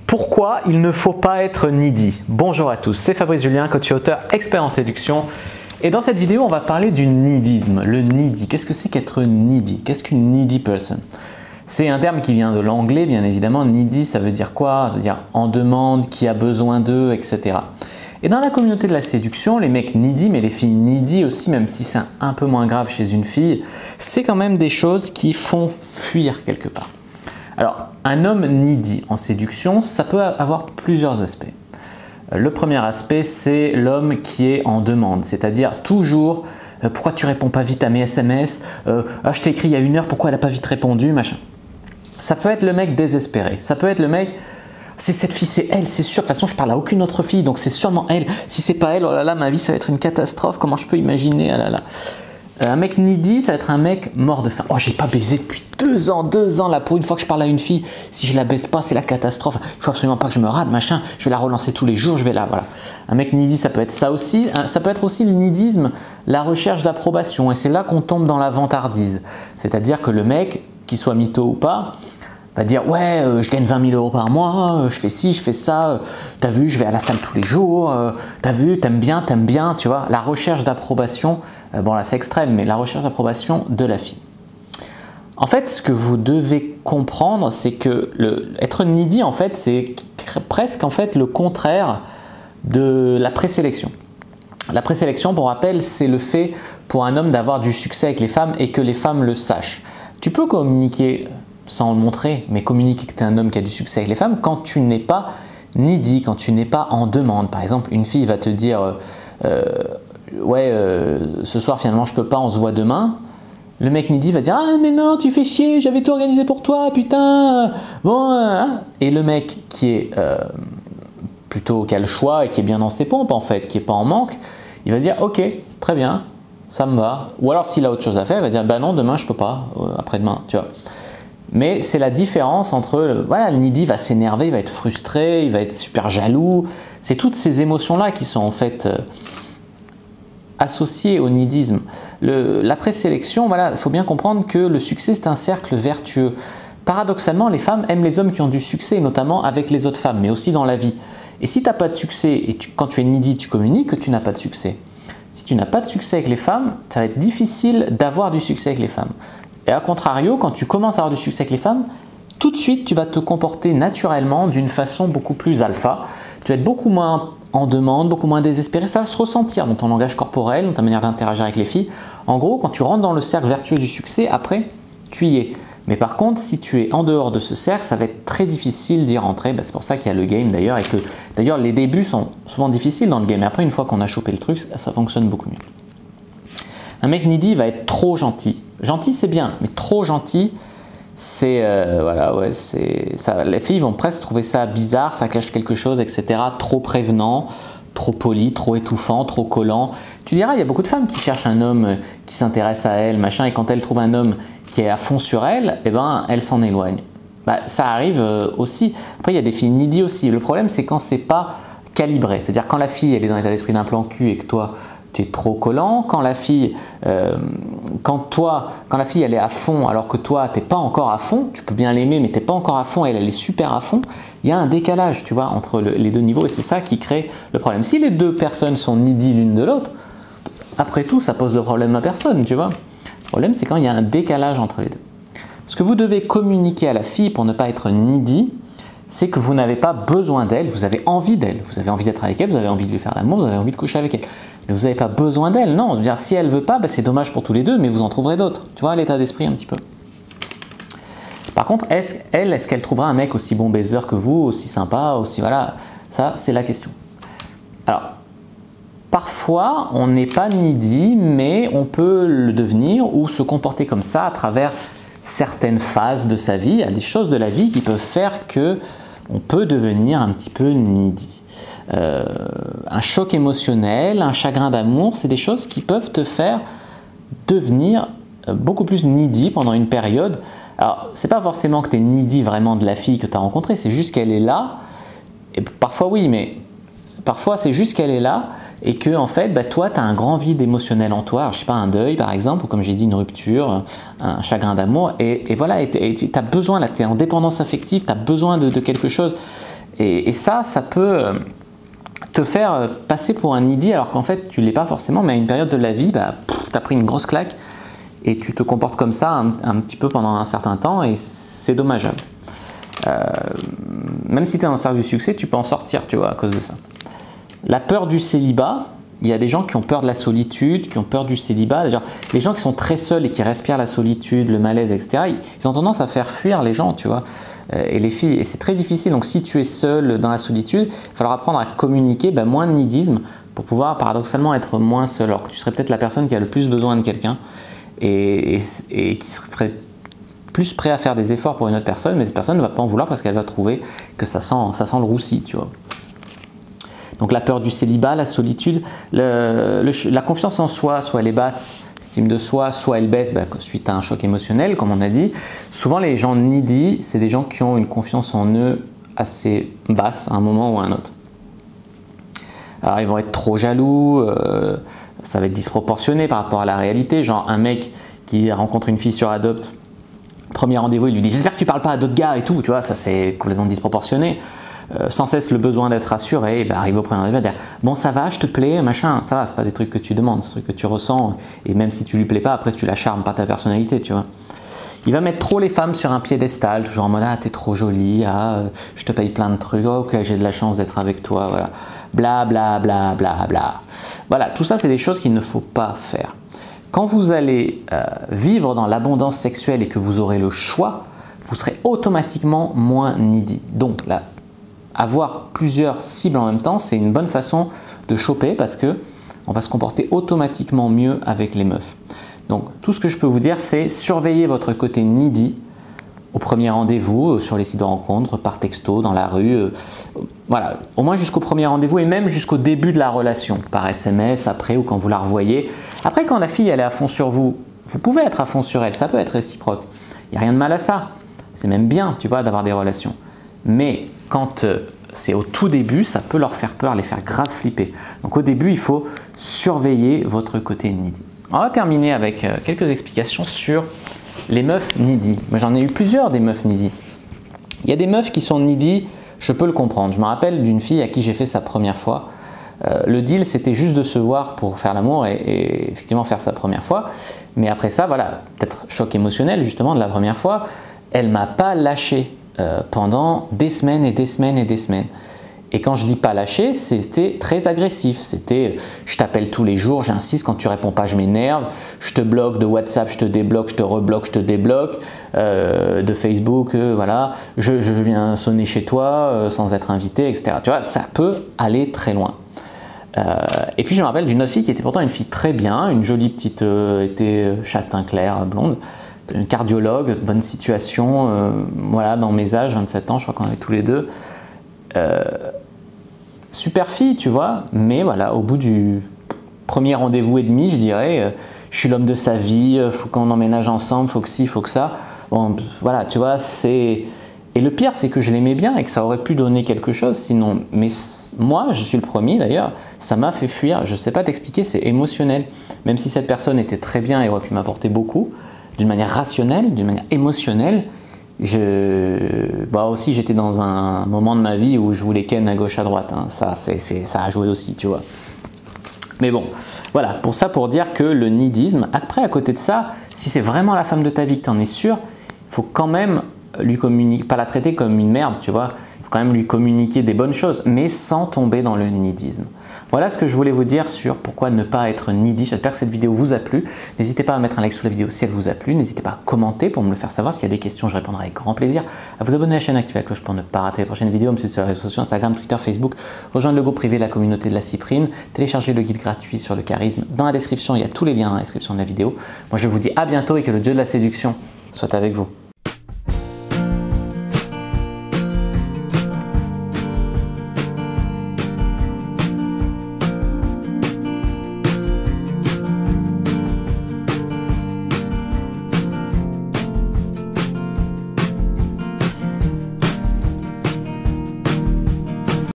Pourquoi il ne faut pas être needy? Bonjour à tous, c'est Fabrice Julien, coach et auteur expert en séduction. Et dans cette vidéo, on va parler du needisme. Le needy, qu'est-ce que c'est qu'être needy? Qu'est-ce qu'une needy person? C'est un terme qui vient de l'anglais, bien évidemment. Needy, ça veut dire quoi? Ça veut dire en demande, qui a besoin d'eux, etc. Et dans la communauté de la séduction, les mecs needy, mais les filles needy aussi, même si c'est un peu moins grave chez une fille, c'est quand même des choses qui font fuir quelque part. Alors, un homme needy en séduction, ça peut avoir plusieurs aspects. Le premier aspect, c'est l'homme qui est en demande, c'est-à-dire toujours pourquoi tu réponds pas vite à mes SMS, ah, je t'ai écrit il y a 1 heure, pourquoi elle n'a pas vite répondu, machin. Ça peut être le mec désespéré, ça peut être le mec, c'est cette fille, c'est elle, c'est sûr, de toute façon je parle à aucune autre fille, donc c'est sûrement elle. Si c'est pas elle, oh là là, ma vie ça va être une catastrophe, comment je peux imaginer, ah là là. Un mec needy, ça va être un mec mort de faim. Oh, j'ai pas baisé depuis 2 ans là, pour une fois que je parle à une fille, si je la baise pas, c'est la catastrophe. Il faut absolument pas que je me rate, machin. Je vais la relancer tous les jours, je vais là, voilà. Un mec needy, ça peut être ça aussi. Ça peut être aussi le needisme, la recherche d'approbation. Et c'est là qu'on tombe dans la vantardise. C'est-à-dire que le mec, qu'il soit mytho ou pas, va dire ouais, je gagne 20 000 € par mois, je fais ci, je fais ça, t'as vu, je vais à la salle tous les jours, t'as vu, t'aimes bien, tu vois. La recherche d'approbation, bon là c'est extrême, mais la recherche d'approbation de la fille. En fait, ce que vous devez comprendre, c'est que être needy, en fait, c'est presque en fait le contraire de la présélection. La présélection, pour rappel, c'est le fait pour un homme d'avoir du succès avec les femmes et que les femmes le sachent. Tu peux communiquer sans le montrer, mais communiquer que tu es un homme qui a du succès avec les femmes quand tu n'es pas needy, quand tu n'es pas en demande. Par exemple, une fille va te dire ce soir finalement je peux pas, on se voit demain. Le mec needy va dire ah mais non, tu fais chier, j'avais tout organisé pour toi, putain. Bon, hein. Et le mec qui est plutôt qui a le choix et qui est bien dans ses pompes en fait, qui est pas en manque, il va dire ok, très bien, ça me va. Ou alors s'il a autre chose à faire, il va dire bah non, demain je peux pas, après-demain, tu vois. Mais c'est la différence entre, voilà, le needy va s'énerver, il va être frustré, il va être super jaloux. C'est toutes ces émotions-là qui sont en fait associées au needisme. La présélection, voilà, il faut bien comprendre que le succès, c'est un cercle vertueux. Paradoxalement, les femmes aiment les hommes qui ont du succès, notamment avec les autres femmes, mais aussi dans la vie. Et si tu n'as pas de succès, et quand tu es needy, tu communiques que tu n'as pas de succès. Si tu n'as pas de succès avec les femmes, ça va être difficile d'avoir du succès avec les femmes. Et à contrario, quand tu commences à avoir du succès avec les femmes, tout de suite, tu vas te comporter naturellement d'une façon beaucoup plus alpha. Tu vas être beaucoup moins en demande, beaucoup moins désespéré. Ça va se ressentir dans ton langage corporel, dans ta manière d'interagir avec les filles. En gros, quand tu rentres dans le cercle vertueux du succès, après, tu y es. Mais par contre, si tu es en dehors de ce cercle, ça va être très difficile d'y rentrer. C'est pour ça qu'il y a le game d'ailleurs. Et que d'ailleurs, les débuts sont souvent difficiles dans le game. Et après, une fois qu'on a chopé le truc, ça fonctionne beaucoup mieux. Un mec needy va être trop gentil. Gentil, c'est bien, mais trop gentil, c'est voilà, ouais, c'est ça. Les filles vont presque trouver ça bizarre, ça cache quelque chose, etc. Trop prévenant, trop poli, trop étouffant, trop collant. Tu diras, il y a beaucoup de femmes qui cherchent un homme qui s'intéresse à elles, machin, et quand elles trouvent un homme qui est à fond sur elles, eh ben, elles s'en éloignent. Bah, ça arrive aussi. Après, il y a des filles needy aussi. Le problème, c'est quand c'est pas calibré. C'est-à-dire quand la fille, elle est dans l'état d'esprit d'un plan cul et que toi, tu es trop collant, quand la fille, elle est à fond alors que toi tu n'es pas encore à fond, tu peux bien l'aimer mais tu n'es pas encore à fond, elle est super à fond, il y a un décalage, tu vois, entre les deux niveaux et c'est ça qui crée le problème. Si les deux personnes sont needy l'une de l'autre, après tout ça pose de problème à personne, tu vois. Le problème c'est quand il y a un décalage entre les deux. Ce que vous devez communiquer à la fille pour ne pas être needy, c'est que vous n'avez pas besoin d'elle, vous avez envie d'elle, vous avez envie d'être avec elle, vous avez envie de lui faire l'amour, vous avez envie de coucher avec elle. Mais vous n'avez pas besoin d'elle, non. Je veux dire, si elle ne veut pas, bah, c'est dommage pour tous les deux, mais vous en trouverez d'autres. Tu vois l'état d'esprit un petit peu. Par contre, est-ce qu'elle trouvera un mec aussi bon baiser que vous, aussi sympa, aussi voilà, ça c'est la question. Alors, parfois on n'est pas needy, mais on peut le devenir ou se comporter comme ça à travers certaines phases de sa vie. Il y a des choses de la vie qui peuvent faire que on peut devenir un petit peu needy. Un choc émotionnel, un chagrin d'amour, c'est des choses qui peuvent te faire devenir beaucoup plus needy pendant une période. Alors, c'est pas forcément que tu es needy vraiment de la fille que tu as rencontrée, c'est juste qu'elle est là. Et parfois oui, mais parfois c'est juste qu'elle est là et que en fait, bah, toi, tu as un grand vide émotionnel en toi. Alors, je sais pas, un deuil par exemple, ou comme j'ai dit, une rupture, un chagrin d'amour. Et voilà, tu as besoin, là, tu es en dépendance affective, tu as besoin de quelque chose. Et ça peut te faire passer pour un needy alors qu'en fait tu ne l'es pas forcément, mais à une période de la vie, tu as pris une grosse claque et tu te comportes comme ça un petit peu pendant un certain temps et c'est dommageable. Même si tu es dans le cercle du succès, tu peux en sortir, tu vois, à cause de ça. La peur du célibat, il y a des gens qui ont peur de la solitude, qui ont peur du célibat. D'ailleurs, les gens qui sont très seuls et qui respirent la solitude, le malaise, etc., ils ont tendance à faire fuir les gens, tu vois, et les filles. Et c'est très difficile. Donc, si tu es seul dans la solitude, il va falloir apprendre à communiquer, moins de nidisme pour pouvoir paradoxalement être moins seul. Alors que tu serais peut-être la personne qui a le plus besoin de quelqu'un et qui serait plus prêt à faire des efforts pour une autre personne, mais cette personne ne va pas en vouloir parce qu'elle va trouver que ça sent le roussi, tu vois. Donc la peur du célibat, la solitude, la confiance en soi, soit elle est basse, estime de soi, soit elle baisse suite à un choc émotionnel, comme on a dit. Souvent les gens needy, c'est des gens qui ont une confiance en eux assez basse à un moment ou à un autre. Alors ils vont être trop jaloux, ça va être disproportionné par rapport à la réalité, genre un mec qui rencontre une fille sur Adopt, premier rendez-vous, il lui dit « j'espère que tu parles pas à d'autres gars et tout », tu vois, ça c'est complètement disproportionné. Sans cesse le besoin d'être rassuré, arrive au premier rendez-vous, il va dire « bon ça va, je te plais, machin », ça va, c'est pas des trucs que tu demandes, c'est des trucs que tu ressens, et même si tu lui plais pas, après tu la charmes par ta personnalité, tu vois. Il va mettre trop les femmes sur un piédestal, toujours en mode « ah t'es trop jolie, ah je te paye plein de trucs, oh, ok j'ai de la chance d'être avec toi », voilà, bla bla bla bla bla. Voilà, tout ça c'est des choses qu'il ne faut pas faire. Quand vous allez vivre dans l'abondance sexuelle et que vous aurez le choix, vous serez automatiquement moins needy. Donc là, avoir plusieurs cibles en même temps, c'est une bonne façon de choper parce que on va se comporter automatiquement mieux avec les meufs. Donc tout ce que je peux vous dire, c'est surveiller votre côté needy au premier rendez-vous, sur les sites de rencontres, par texto, dans la rue, voilà, au moins jusqu'au premier rendez-vous et même jusqu'au début de la relation, par SMS, après ou quand vous la revoyez. Après, quand la fille elle est à fond sur vous, vous pouvez être à fond sur elle, ça peut être réciproque. Il n'y a rien de mal à ça, c'est même bien, tu vois, d'avoir des relations. Mais quand c'est au tout début, ça peut leur faire peur, les faire grave flipper. Donc au début, il faut surveiller votre côté needy. On va terminer avec quelques explications sur les meufs needy. Moi j'en ai eu plusieurs des meufs needy. Il y a des meufs qui sont needy, je peux le comprendre. Je me rappelle d'une fille à qui j'ai fait sa première fois. Le deal c'était juste de se voir pour faire l'amour et effectivement faire sa première fois. Mais après ça, voilà, peut-être choc émotionnel justement de la première fois, elle m'a pas lâché pendant des semaines et des semaines et des semaines. Et quand je dis pas lâcher, c'était très agressif. C'était je t'appelle tous les jours, j'insiste, quand tu réponds pas, je m'énerve, je te bloque de WhatsApp, je te débloque, je te rebloque, je te débloque, de Facebook, voilà, je viens sonner chez toi sans être invité, etc. Tu vois, ça peut aller très loin. Et puis je me rappelle d'une autre fille qui était pourtant une fille très bien, une jolie petite, était châtain clair, blonde, une cardiologue, bonne situation, voilà, dans mes âges, 27 ans, je crois qu'on avait tous les deux. Super fille, tu vois, mais voilà, au bout du premier rendez-vous et demi, je dirais, je suis l'homme de sa vie, faut qu'on emménage ensemble, faut que ci, faut que ça. Bon, voilà, tu vois, c'est... Et le pire, c'est que je l'aimais bien et que ça aurait pu donner quelque chose, sinon... Mais moi, je suis le premier d'ailleurs, ça m'a fait fuir, je sais pas t'expliquer, c'est émotionnel. Même si cette personne était très bien et aurait pu m'apporter beaucoup, d'une manière rationnelle, d'une manière émotionnelle, aussi j'étais dans un moment de ma vie où je voulais ken à gauche à droite, hein. Ça a joué aussi, tu vois. Mais bon, voilà, pour dire que le nidisme, après à côté de ça, si c'est vraiment la femme de ta vie que tu en es sûr, il faut quand même lui communiquer, pas la traiter comme une merde, tu vois, il faut quand même lui communiquer des bonnes choses, mais sans tomber dans le nidisme. Voilà ce que je voulais vous dire sur pourquoi ne pas être needy. J'espère que cette vidéo vous a plu. N'hésitez pas à mettre un like sous la vidéo si elle vous a plu. N'hésitez pas à commenter pour me le faire savoir. S'il y a des questions, je répondrai avec grand plaisir. À vous abonner à la chaîne, activer la cloche pour ne pas rater les prochaines vidéos. Me suivre sur les réseaux sociaux, Instagram, Twitter, Facebook. Rejoindre le groupe privé La Communauté de la Cyprine. Télécharger le guide gratuit sur le charisme. Dans la description, il y a tous les liens dans la description de la vidéo. Moi, je vous dis à bientôt et que le dieu de la séduction soit avec vous.